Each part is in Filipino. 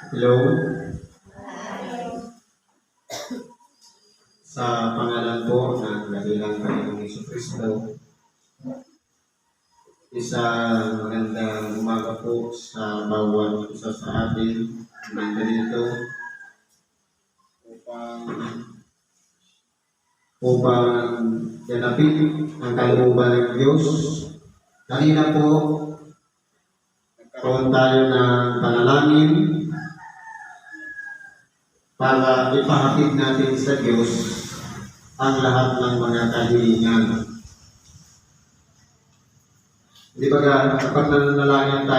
Hello, sa pangalan po ng dakilang Panginoong Jesucristo, isang magandang umaga po sa bawat isa sa atin. Nandito upang ganapin ang kalooban ng Diyos. Kanina po, nagkaroon tayo ng panalangin para ipahatid natin sa Diyos ang lahat ng mga kahilingan. Di ba kapag nananalangin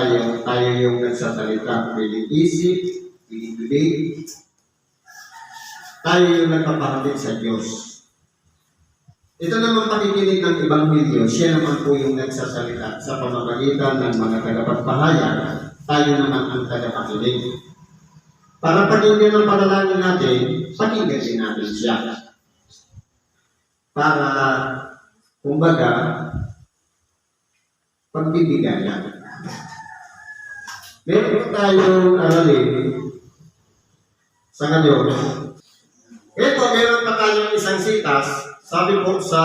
tayo yung nagsasalita, piling isip, piling bibig, tayo yung nagpapahatid sa Diyos. Ito naman pakikinig ng Ebanghelyo, siya naman po yung nagsasalita sa pamamagitan ng mga tagapagpahayag, tayo naman ang tagapakinig. Para pakinggan ang panalangin natin, pakinggan din natin siya. Para, kumbaga, pagbibigayan. Meron tayong aralin sa ngayon. Ito, meron pa tayong isang sitas. Sabi po sa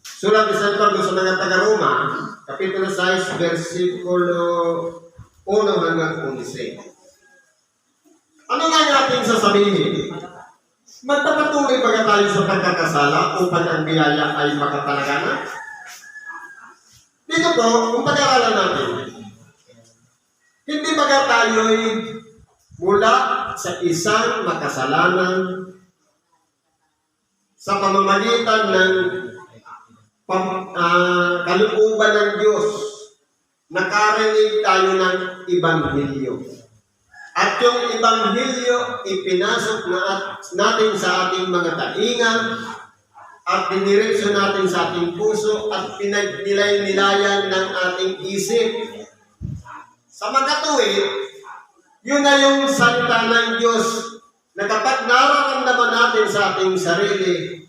Sulat ni San Pablo sa mga taga-Roma, Kapitulo 6, versikulo 1 hanggang 11. Ano nga natin sasabihin? Magpapatuloy ba tayo sa pagkakasala upang ang biyaya ay makatalagana? Dito po, kung pag-aralan natin, hindi ba tayo'y mula sa isang makasalanan sa pamamagitan ng kalooban ng Diyos, nakarinig tayo ng Ebanghelyo. At yung Ebanghelyo, ipinasok natin sa ating mga tainga at diniretso natin sa ating puso at pinagnilay-nilayan ng ating isip. Sa magkatuwid, yun na yung salita ng Diyos na kapag nararamdaman natin sa ating sarili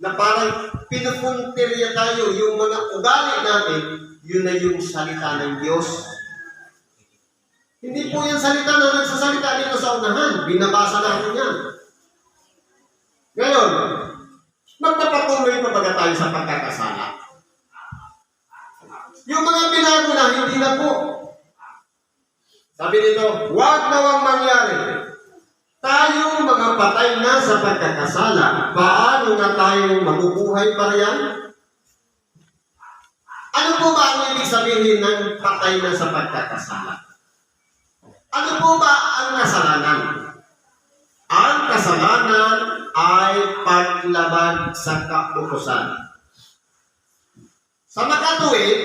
na parang pinupuntirya tayo yung mga ugali natin, yun na yung salita ng Diyos. Hindi po yung salita na nagsasalita dito sa unahan. Binabasa natin yan. Ngayon, magpapatuloy pa ba tayo sa pagkakasala? Yung mga binago na, hindi na po. Sabi dito, huwag nawang mangyari. Tayong mga patay na sa pagkakasala, paano nga tayong mabubuhay pa riyan? Ano po ba ang ibig sabihin ng patay na sa pagkakasala? Ano po ba ang kasalanan? Ang kasalanan ay paglabag sa kautusan. Sa makatuwid,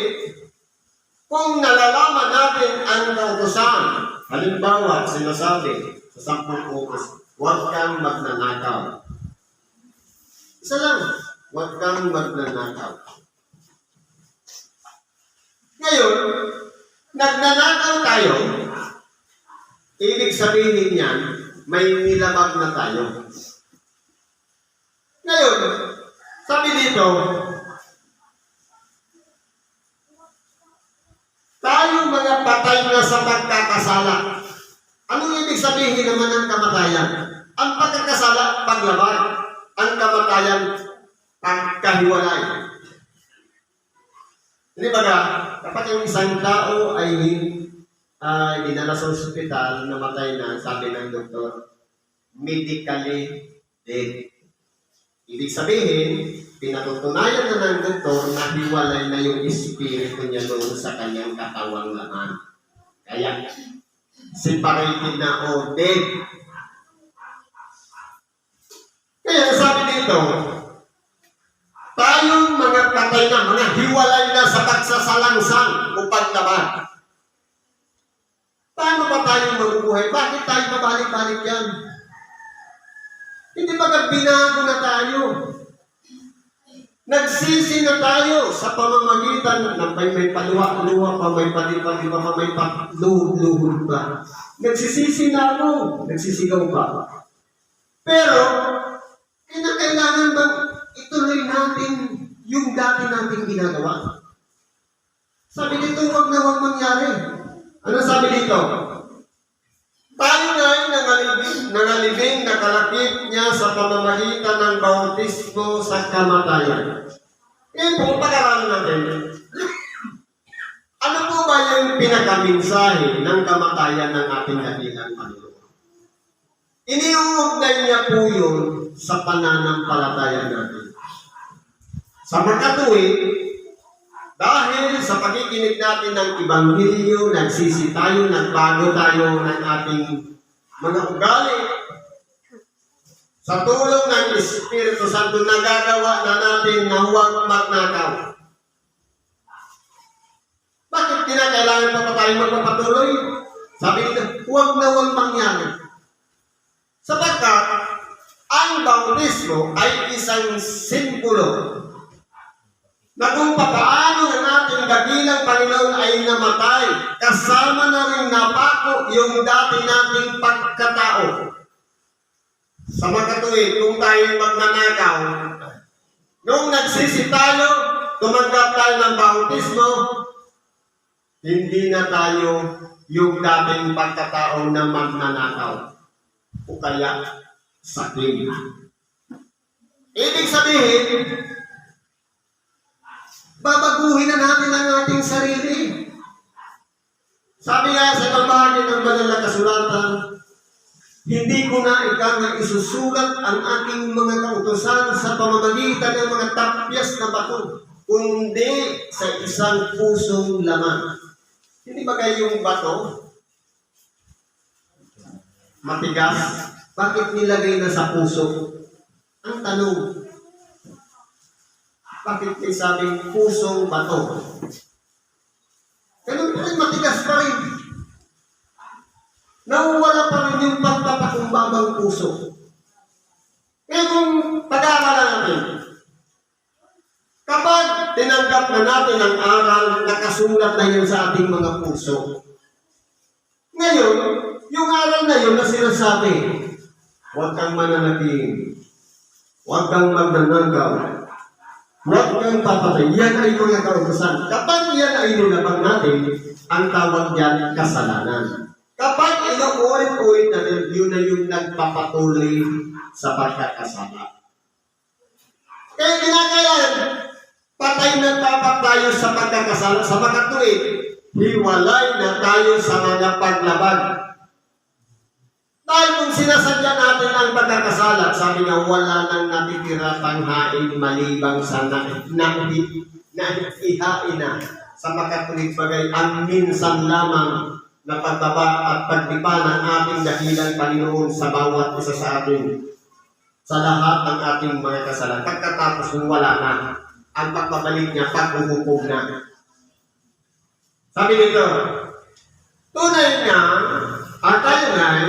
kung nalalaman natin ang kautusan, halimbawa, sinasabi sa 10 utos, huwag kang magnanakaw. Isa lang, huwag kang magnanakaw. Ngayon, nagnanakaw tayo, ibig sabihin niyan, may nilabag na tayo. Ngayon, sabi dito, tayo mga patay na sa pagkakasala. Anong ibig sabihin naman ng kamatayan? Ang pagkakasala, paglabag. Ang kamatayan, pagkahiwalay. Hindi ba kapag yung isang tao ay dinala sa ospital, namatay na, sabi ng doktor, medically dead. Ibig sabihin, pinatutunayan na ng doktor na hiwalay na yung espiritu niya doon sa kanyang katawang laman. Kaya, separated na o dead. Kaya sabi dito, tayong mga patay na, mga hiwalay na sa pagsasalangsang o paglaban. Paano ba tayo mabubuhay? Bakit tayo mabalik-balik yan? Hindi ba binago na tayo? Nagsisi na tayo sa pamamagitan ng may paluwa-luwa pa, may palipa-lipa pa, may patluhod-luhod pa. Nagsisisi na ako. Nagsisigaw pa. Pero, kinakailangan bang ituloy natin yung dati nating ginagawa? Sabi dito, huwag na huwag mangyari. Ano sabi dito? pamamagitan ng bautismo sa kamatayan. Ngayon po, pag-aralan natin, ano po ba yung pinakaminsahe ng kamatayan ng ating dakilang Panginoon? Iniuugnay niya po yun sa pananampalataya natin. Sa makatuwid, dahil sa pakikinig natin ng Ebanghelyo, nagsisi tayo, nagbago tayo ng ating mga ugali. Sa tulong ng Espiritu Santo, nagagawa na natin na huwag magnakaw. Bakit kinakailangan pa tayo magpapatuloy? Sabi nito, huwag na huwag mangyari. Sapagkat ang bautismo ay isang simbolo na kung papaano ang ating dakilang Panginoon ay namatay, kasama na rin napako yung dati nating pagkatao. Sa makatuwid, kung tayo magnanakaw, nung nagsisi tayo, tumanggap tayo ng bautismo, hindi na tayo yung dating pagkatao na magnanakaw o kaya sakim. Ibig sabihin, babaguhin na natin ang ating sarili. Sabi nga sa bahagi ng banal na kasulatan, hindi ko na ikaw na isusulat ang aking mga kautusan sa pamamagitan ng mga tapyas na bato, kundi sa isang pusong laman. Hindi ba kayong bato? Matigas? Bakit nilagay na sa puso? Ang tanong, bakit may sabing pusong bato? Ganun pa rin, matigas pa rin. Nawawala pa rin yung pagpapakumbabang puso. Kaya kung pag-aaralan natin, kapag tinanggap na natin ang aral, nakasulat na yun sa ating mga puso. Ngayon, yung aral na yun na sinasabi, huwag kang mananapin, huwag kang magnananggaw, huwag kang papatay. Yan ay mga kautusan. Kapag yan ay nilabag natin, ang tawag yan kasalanan. Kapag inuulit-ulit natin, yun na yung nagpapatuloy sa pagkakasala. Kaya kinakailan, patay na tapat tayo sa pagkakasala. Sa makatuwid, hiwalay na tayo sa mga paglabag. Dahil kung sinasadya natin ang pagkakasala, sabi nga, wala nang natitira panghain malibang sa naihain na. Sa makatuwid bagay, ang minsan lamang na pagbaba at pagdipa ng ating dakilang Panginoon sa bawat isa sa atin, sa lahat ng ating mga kasalanan. Pagkatapos kung wala na, ang pagbabalik niya, paghuhukom na. Sabi nito, tunay nga, at tayo nga'y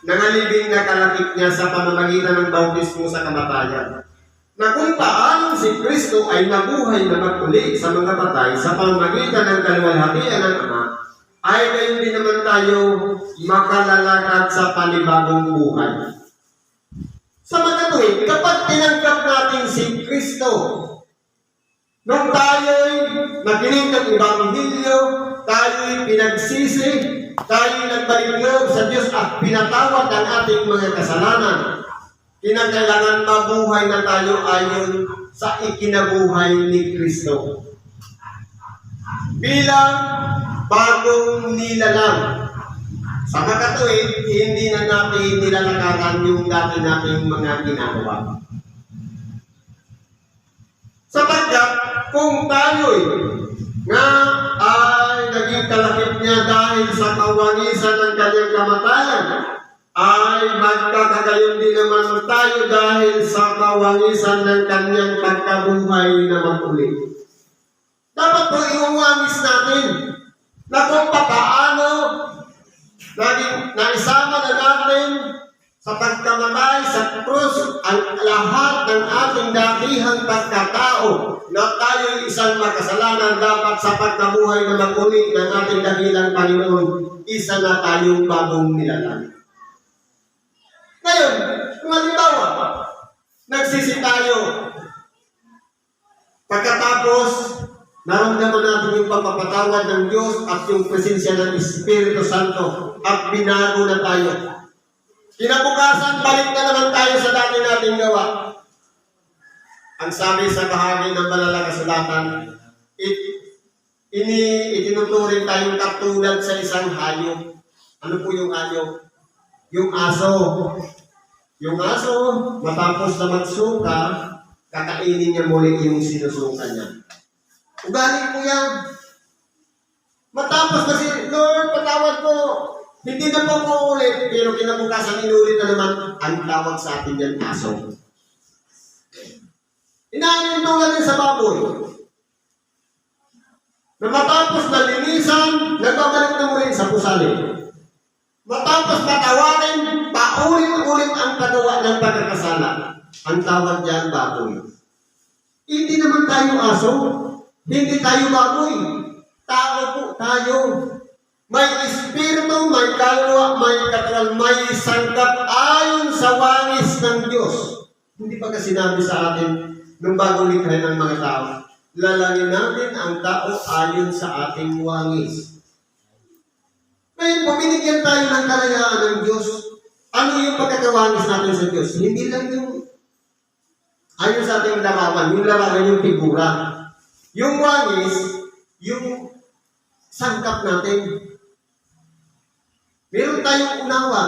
nangalibing na kalakip niya sa pamamagitan ng bautismo sa kamatayan, na kung paano si Kristo ay nabuhay na maguli sa mga patay sa pamamagitan ng kaluwalhatian ng Ama, ay gayon din naman tayo makalalakad sa panibagong buhay. Sa makatuwid, kapag tinanggap natin si Kristo, nung tayo'y nakinig ng Ebanghelyo, tayo'y pinagsisi, tayo'y nagbalik-loob sa Diyos at pinatawad ang ating mga kasalanan, kinakailangan mabuhay na tayo ayon sa ikinabuhay ni Kristo. Bilang bagong nilalang. Sa makatuwid, hindi na natin nilalakaran yung dati nating mga ginagawa. Sapagkat kung tayo'y nga ay naging kalakip niya dahil sa kawangisan ng kanyang kamatayan, ay magkakagayon din naman tayo dahil sa kawangisan ng kanyang pagkabuhay na maguli. Dapat po iuwangis natin na kung papaano naisama na natin sa pagkamatay sa krus ang lahat ng ating datihang pagkatao na tayo'y isang makasalanan, dapat sa pagkabuhay na maguli ng ating dakilang Panginoon, isa na tayong bagong nilalang. Ngayon, kung halimbawa, nagsisi tayo, pagkatapos naramdaman natin yung pagpapatawad ng Diyos at yung presensya ng Espiritu Santo at binago na tayo. Kinabukasan, balik na naman tayo sa dati nating gawa. Ang sabi sa bahagi ng banal na kasulatan, itinuturing tayong katulad sa isang hayop. Ano po yung hayop? Yung aso. Yung aso, matapos na magsuka, kakainin niya muli yung sinusuka niya. Ugali po yan. Matapos na Lord, patawad po. Hindi na po ko ulit, pero kinabukasan inulit na naman ang tawag sa atin yan, aso. Inaanintulad din sa baboy. Na matapos na linisan, nagbabalik na muli sa pusali. Matapos patawarin, paulit-ulit ang pagawa ng pagkakasala. Ang tawag diyan, baboy. Hindi naman tayo aso. Hindi tayo baboy. Tao po tayo. May espiritu, may kaluluwa, may katawan, may sangkap ayon sa wangis ng Diyos. Hindi pa kasi sinabi sa atin nung bagong likha ng mga tao, lalangin natin ang tao ayon sa ating wangis. Ngayon, puminigyan tayo ng kalayaan ng Diyos. Ano yung pagkakawangis natin sa Diyos? Hindi lang yung ayon sa ating larawan. Yung larawan yung figura. Yung wangis, yung sangkap natin. Meron tayong unawa.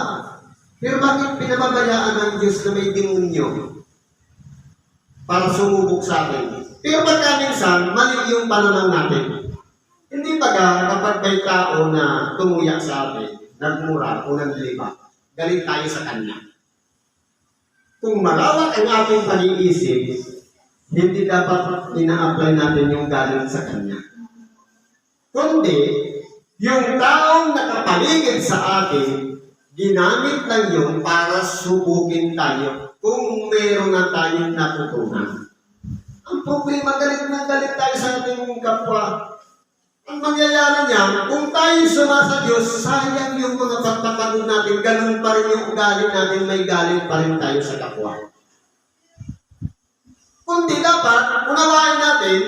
Pero bakit pinababayaan ng Diyos na may demonyo para sumubok sa atin? Pero pagka minsan, mali yung pananaw natin. Hindi ba kapag may tao na tumuyak sa atin, nagmura o naglima, galit tayo sa kanya. Kung malawak ang ating pag-iisip, hindi dapat ina-apply natin yung galit sa kanya. Kundi, yung taong nakapaligid sa atin, ginamit lang yun para subukin tayo kung meron na tayong natutunan. Ang problema, galit na galit tayo sa ating kapwa. Ang mangyayari niyan, kung tayo suma sa Diyos, sayang yung mga pagpapagod natin, ganun pa rin yung ugali natin, may galit pa rin tayo sa kapwa. Kundi dapat, unawain natin,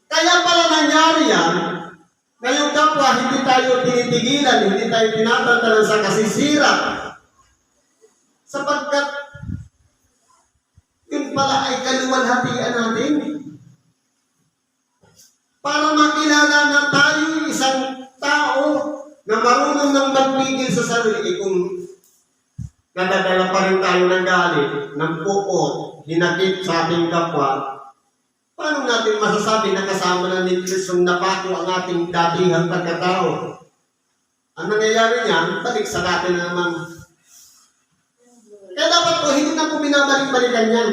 kaya pala nangyari yan, na yung kapwa, hindi tayo tinitigilan, hindi tayo tinatantanan sa kasisira. Sapagkat, yun pala ay kaluwalhatian natin. Para makilala na tayo isang tao na marunong nang magpigil sa sarili kung nadadala pa rin tayo ng galit, ng puot, hinakit sa ating kapwa. Paano natin masasabi na kasama na ni Kristo napako ang ating datihang pagkatao? Ang nangyayari niyan, balik sa natin na naman. Kaya dapat po, hindi na po binabalik-balikan yan.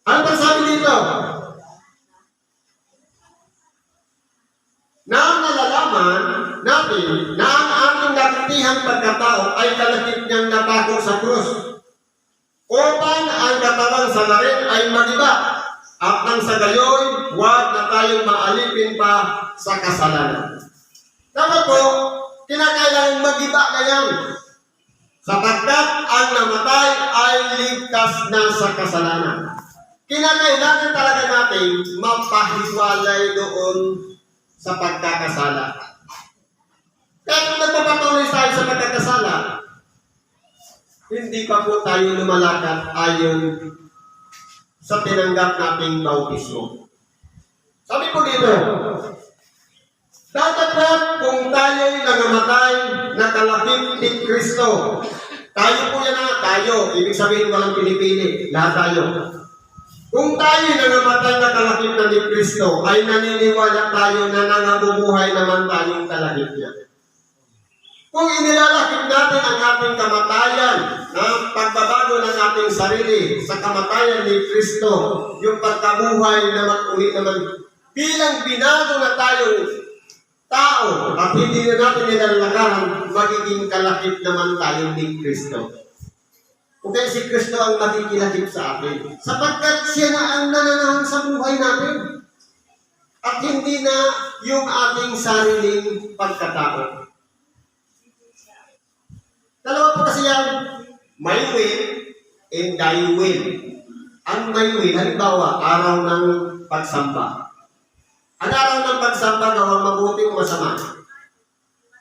Ano pa sabi dito? Na nalalaman natin na ang ating datihang pagkatao ay kalakip niyang napako sa krus. Upang ang katawan sa larin ay magiba. At nang sa gayoy, huwag na tayong maalipin pa sa kasalanan. Dapat po, kinakailangan magiba na yan. Sapagkat ang namatay ay ligtas na sa kasalanan. Kinakailangan talaga natin mapahiwalay doon sa pagkakasala. Kaya kung nagpapatuloy tayo sa pagkakasala, hindi pa po tayo lumalakad ayon sa tinanggap nating bautismo. Sabi po dito, datapwat kung tayo'y nangamatay na kalakip ni Kristo. Tayo po yan na tayo. Ibig sabihin walang pinipili. Lahat tayo. Kung tayo'y nangamatay na kalakip na ni Kristo, ay naniniwala tayo na nangabubuhay naman tayong kalakip niya. Kung inilalakip natin ang ating kamatayan, na pagbabago ng ating sarili sa kamatayan ni Kristo, yung pagkabuhay naman ulit naman, bilang binago na tayong tao at hindi na natin nilalakaran, magiging kalakip naman tayo ni Kristo. Okay, si Kristo ang makikilakip sa atin. Sapagkat siya na ang nananahan sa buhay natin. At hindi na yung ating sariling pagkatao. Dalawa po kasi yan, my will and thy will. Ang my will, halimbawa, araw ng pagsamba. Ang araw ng pagsamba, gawang mabuti o masama?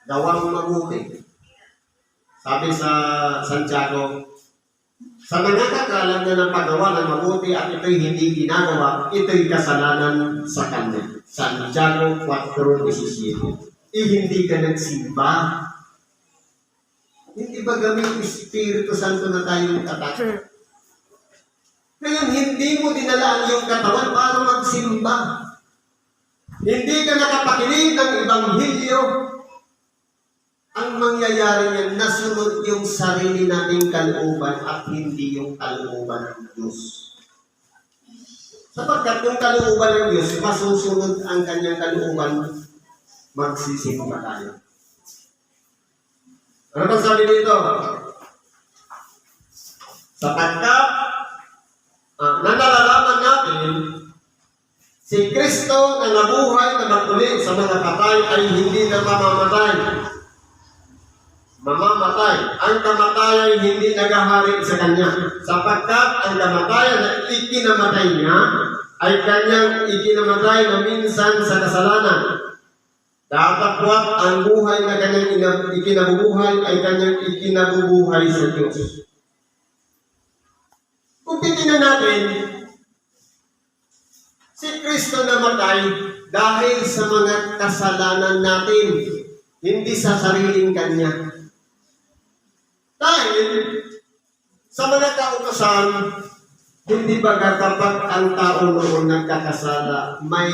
Gawang mabuti. Sabi sa Santiago, sa mga kakalam na ng paggawa ng mabuti at ito'y hindi ginagawa, ito'y kasalanan sa kanya. Santiago 4:17. Hindi ka nagsimba. Hindi ba gamit Espiritu Santo na tayo attack? Ngayon, hindi mo dinala ang iyong katawan para magsimba. Hindi ka nakapakinig ng Ebanghelyo. Ang mangyayari niyan, nasunod yung sarili nating kalooban at hindi yung kalooban ng Diyos. Sapagkat yung kalooban ng Diyos, masusunod ang kanyang kalooban, magsisimba tayo. Ano bang sabi dito? Sapagkat na nalalaman natin, si Kristo na nabuhay na magmuli sa mga patay ay hindi na mamamatay. Ang kamatayan ay hindi nagahari sa kanya. Sapagkat ang kamatayan na ikinamatay niya ay kanyang ikinamatay na minsan sa kasalanan. Datapwat ang buhay na kanyang ikinabubuhay ay kanyang ikinabubuhay sa Diyos. Kung titingnan natin, si Kristo namatay dahil sa mga kasalanan natin, hindi sa sariling kanya. Dahil sa mga kautosan, hindi ba kapag ang tao noon nagkakasala, may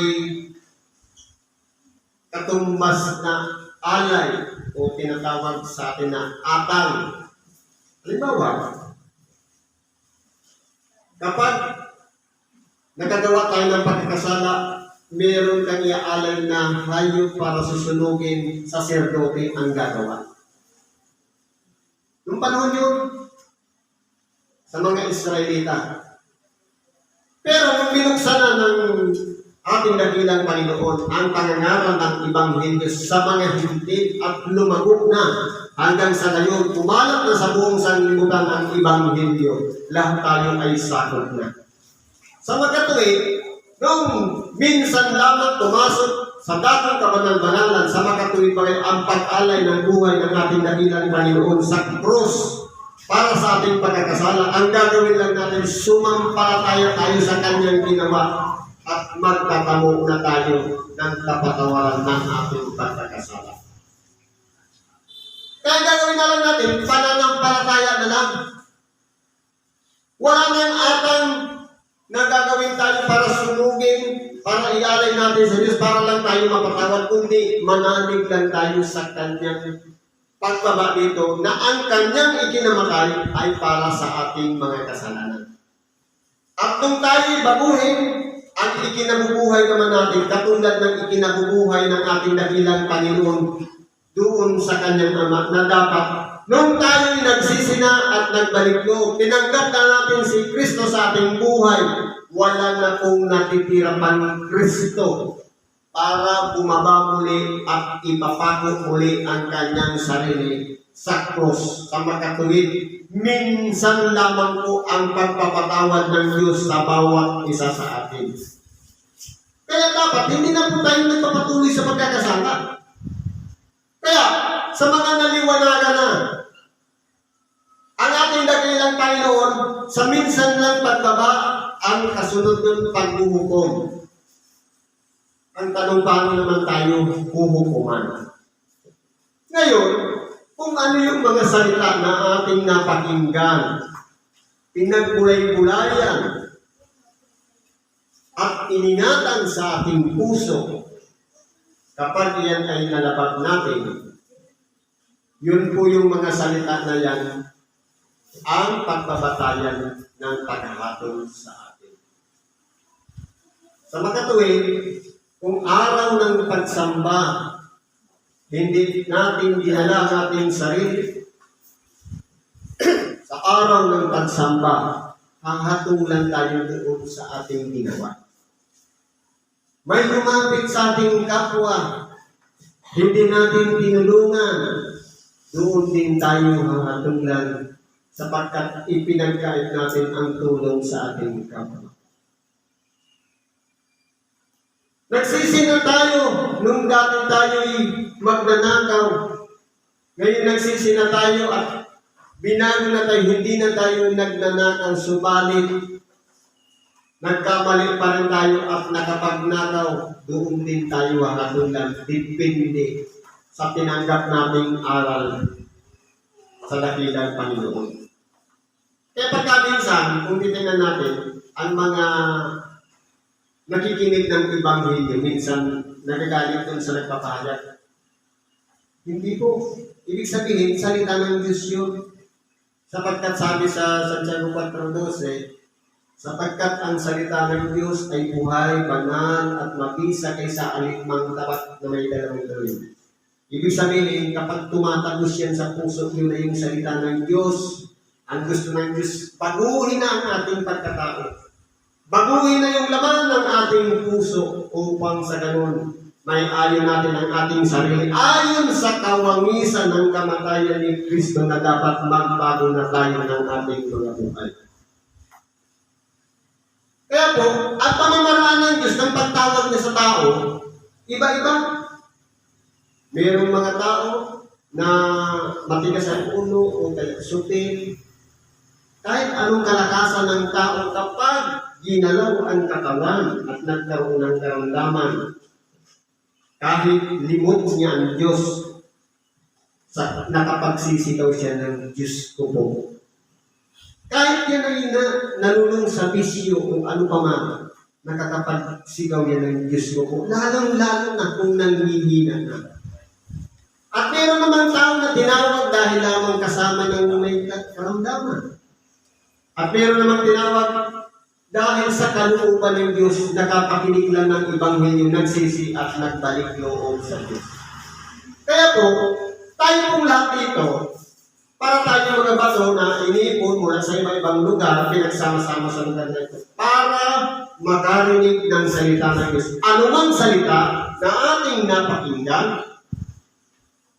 katumbas na alay o tinatawag sa atin na atang. Halimbawa, kapag nagagawa tayo ng pagkakasala, meron kang iaalay na hayop para susunugin sa saserdote ang gagawa. Noong panahon yun, sa mga Israelita. Pero nung binuksan na ng ating dakilang Panginoon ang pangangaral ng Ebanghelyo sa mga hindi at lumagok na hanggang sa ngayon, kumalat na sa buong sanlibutan ang Ebanghelyo, lahat tayo ay sakop na. Sa makatuwid, nung minsan lamang pumasok sa dating kabanal-banalan sa makatuwid pa rin ang pag-alay ng buhay ng ating dakilang Panginoon sa krus para sa ating pagkakasala, ang gagawin lang natin, sumampalataya tayo sa kanyang ginawa at magtatamo na tayo ng kapatawaran ng ating pagkakasala. Kaya gagawin na lang natin, pananampalataya na lang. Wala nang atang na gagawin tayo para sunugin, para ialay natin sa Diyos, para lang tayo mapatawad, kundi manalig lang tayo sa kanyang pagbaba dito na ang kanyang ikinamatay ay para sa ating mga kasalanan. At nung tayo baguhin, ang ikinabubuhay naman natin, katulad ng ikinabubuhay ng ating dakilang Panginoon doon sa kanyang Ama, na dapat nung tayo'y nagsisina at nagbalik loob, tinanggap na natin si Kristo sa ating buhay, wala na pong natitira pang Kristo para bumaba muli at ipapako muli ang kanyang sarili sa krus. Sa makatuwid, minsan lamang po ang pagpapatawad ng Diyos sa bawat isa sa atin. Kaya dapat, hindi na po tayo nagpapatuloy sa pagkakasala. Kaya, sa mga naliwanagan na, ang ating dakilang Panginoon, sa minsan lang pagbaba, ang kasunod ng paghuhukom. Ang tanong, paano naman tayo huhukuman? Ngayon, kung ano yung mga salita na ating napakinggan, pinagbulay-bulayan, at iningatan sa ating puso, kapag yan ay nalabag natin, yun po yung mga salita na yan, ang pagbabatayan ng paghahatol sa atin. Sa makatuwid, kung araw ng pagsamba, hindi natin dinala ang ating sarili, sa araw ng pagsamba, hahatulan tayo doon sa ating ginawa. May lumapit sa ating kapwa, hindi natin tinulungan, doon din tayo hahatulan sapagkat ipinagkait natin ang tulong sa ating kapwa. Nagsisi na tayo nung dati tayo'y magnanakaw. Ngayon nagsisi na tayo at binago na tayo, hindi na tayo nagnanakaw, subalit nagkamali pa rin tayo at nakapagnakaw, doon din tayo hahatulan. Depende sa tinanggap nating aral sa dakilang Panginoon. Kaya pagkaminsan, kung titingnan natin, ang mga nakikinig ng Ebanghelyo, minsan nagagalit dun sa nagpapahayag. Hindi po. Ibig sabihin, salita ng Diyos yun. Sapagkat sabi sa Santiago 4:12, sapagkat ang salita ng Diyos ay buhay, banal, at mabisa kaysa alikmang tapat na may dalawang gawin. Ibig sabihin, kapag tumatagos yan sa puso, yun na yung salita ng Diyos. Ang gusto ng Diyos, baguhin na ang ating pagkatao. Baguhin na yung laman ng ating puso upang sa ganun, may ayon natin ang ating sarili. Ayon sa kawangisan ng kamatayan ni Kristo na dapat magbago na tayo ng ating mga buhay. Kaya po, at pamamaraan ng Diyos ng pagtawag niya sa tao, iba-iba. Mayroong mga tao na matigas ang ulo o sutil. Kahit anong kalakasan ng tao kapag ginalaw ang katawan at nagkaroon ng karamdaman, kahit limot niya ang Diyos, nakapagsisigaw siya ng Diyos ko po. Kahit yan ay nalulong sa bisyo o ano pa man, nakakapagsigaw yan ng Diyos ko po. Lalong-lalo na kung nanghihina na. At meron naman tao na tinawag dahil lamang kasama ng may karamdaman. At meron naman tinawag dahil sa kalooban ng Diyos, nakapakinig lang ng Ebanghelyo, nagsisi at nagbalik loob sa Diyos. Kaya po, tayo pong lahat dito, para tayo mga bato na iniipon mula sa iba-ibang lugar, pinagsama-sama sa lugar na ito, para makarinig ng salita ng Diyos. Anumang salita na ating napakinggan,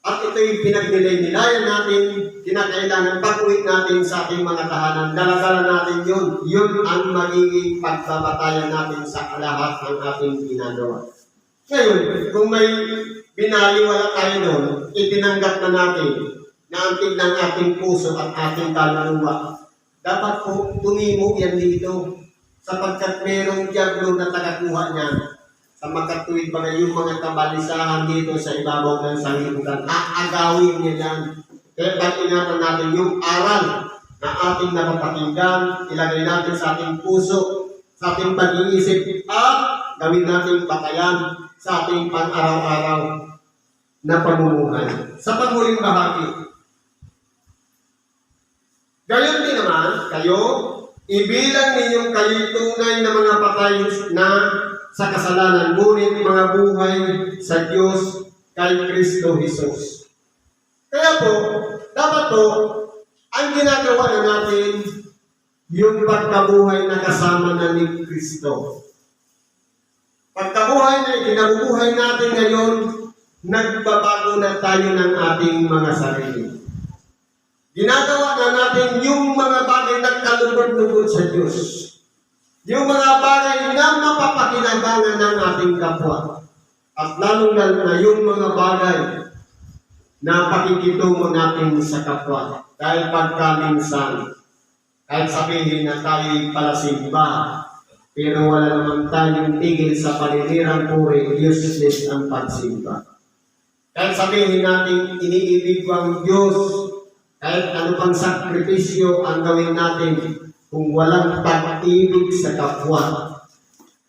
at ito'y pinagnilay-nilayan natin, kinakailangan pag-uwi natin sa ating mga tahanan, dalagalan natin yun. Yun ang magiging pagbabatayan natin sa lahat ng ating ginagawa. Ngayon, kung may binaliwala tayo doon, itinanggap na natin na ang tignan ating puso at ating kaluluwa. Dapat po tumimo yan dito, sapagkat merong diablo na tagakuha niyan. Sa magkatuwid ba na yung mga kabalisahan dito sa ibabaw ng sanglibutan, aagawin niya yan. Kaya pag-ingatan natin yung aral na ating napapakinggan, ilagay natin sa ating puso, sa ating pag-iisip, at gawin natin batayan sa ating pang-araw-araw na pamumuhay. Sa panghuling bahagi, gayon din naman, kayo, ibilang ninyong kayo tunay na mga patay na sa kasalanan, ngunit mga buhay sa Diyos kay Kristo Jesus. Kaya po, dapat po, ang ginagawa na natin, yung pagkabuhay na kasama na ni Kristo. Pagkabuhay na ikinabubuhay natin ngayon, nagbabago na tayo ng ating mga sarili. Ginagawa na natin yung mga bagay na kalubod-lubod sa Diyos. Yung mga bagay na mapapakinabangan ng ating kapwa. At lalong-lalo na yung mga bagay na pakikitungo natin sa kapwa. Dahil pagkaminsan, kahit sabihin na tayo'y palasimba, pero wala naman tayong tigil sa paninirang puri, useless ang pagsimba. Kahit sabihin natin, iniibig ko ang Diyos, kahit ano pang sakripisyo ang gawin natin, kung walang pag-ibig sa kapwa,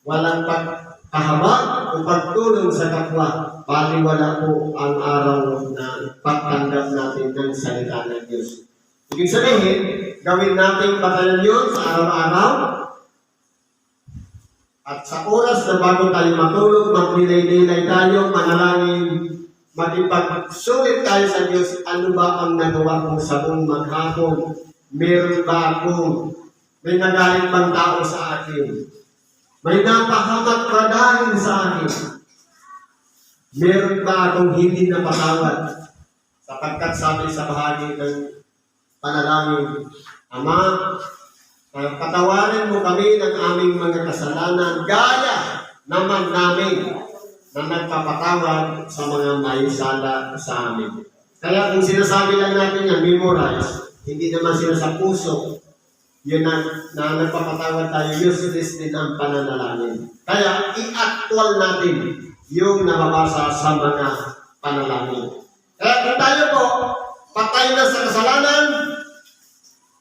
walang pagkahabag o pagtulong sa kapwa, baliwala po ang araw na pagtanggap natin ng salita ng Diyos. Ibig sabihin, gawin natin batayan yun sa araw-araw, at sa oras na bago tayo matulog, magnilay-nilay tayo, manalangin, magipagsulit tayo sa Diyos, ano ba ang nagawa kong sa buong maghapon? Meron ba akong may nagaling bang tao sa akin? May napahamak ba dahil sa akin? Meron ba akong hindi napatawad? Sapagkat sabi sa bahagi ng panalangin, Ama, patawarin mo kami ng aming mga kasalanan, gaya naman namin na nagpapatawad sa mga may sala sa amin. Kaya kung sinasabi lang natin yan, memorize, hindi naman sila sa puso, yun na nagpapatawad tayo, useless din ang pananalangin. Kaya i-actual natin yung nababasa sa mga panalangin. Kaya kung tayo po, patay na sa kasalanan,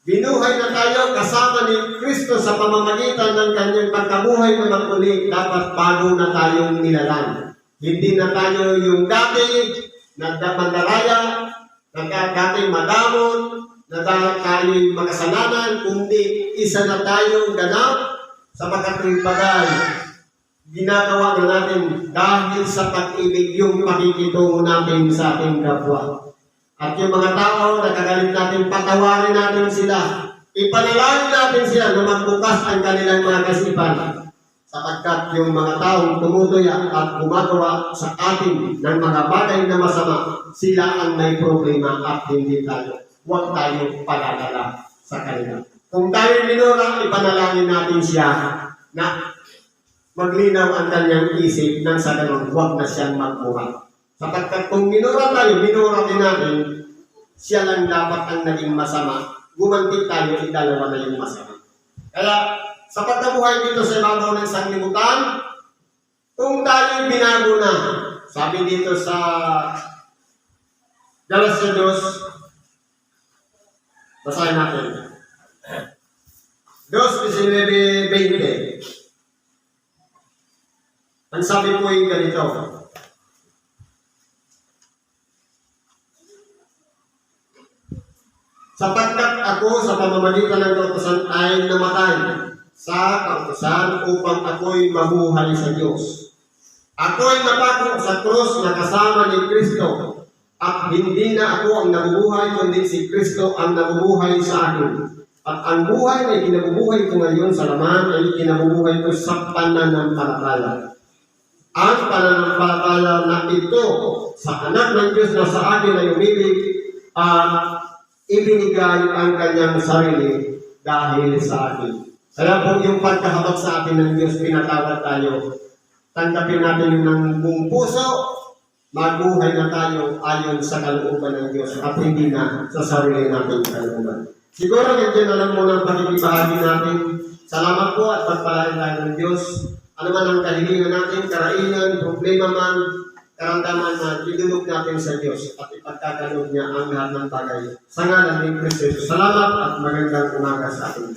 binuhay na tayo kasama ni Kristo sa pamamagitan ng kanyang pagkabuhay na maguli, dapat bago na tayong nilalang. Hindi na tayo yung dati, nagdamandaraya, dating madamon, na tayo'y makasalanan, kundi isa na tayong ganap sa pagkatuwing bagay. Ginagawa na natin dahil sa pag-ibig yung pakikitungo natin sa ating kapwa. At yung mga tao na kagalit natin, patawarin natin sila. Ipanalangin natin sila na magbukas ang kanilang mga kasipan. Sapagkat yung mga taong tumutuya at gumagawa sa atin ng mga bagay na masama, sila ang may problema at hindi tayo. Huwag tayo paladala sa kanila. Kung tayo minura, ipanalangin natin siya na maglinaw ang kanyang isip nang sa ganun, huwag na siyang magmura. Sapagkat kung minura tayo, minura din natin, siya lang dapat ang naging masama. Gumanti tayo, idalawa na yung masama. Kaya, sa pagkabuhay dito sa ibabaw ng sanglibutan, kung tayo binago na, sabi dito sa Galatia 2, basahin natin. 2:19-20. Ang sabi po yung ganito. Sapagkat ako sa pamamagitan ng kautusan ay namatay sa kautusan upang ako'y mabuhay sa Diyos. Ako'y napako sa krus na kasama ni Kristo at hindi na ako ang nabubuhay kundi si Kristo ang nabubuhay sa akin. At ang buhay na kinabubuhay ko ngayon sa laman ay kinabubuhay ko sa pananampalataya. Ang pananampalataya na ito sa anak ng Diyos na sa akin ay umibig at ibinigay ang kanyang sarili dahil sa akin. Kaya po yung pagkahabag sa atin ng Diyos, pinatawad tayo. Tanggapin natin yung ng buong puso, mabuhay na tayo ayon sa kalooban ng Diyos at hindi na sa sarili natin kalooban. Siguro medyo na lang muna ang pakikibahagi natin. Salamat po at pagpalain tayo ng Diyos. Ano man ang kahilingan natin, karainan, problema man, karamdaman na idulog natin sa Diyos at ipagkakaloob niya ang lahat ng bagay. Sa ngalan ni Kristo. Salamat at magandang umaga sa atin.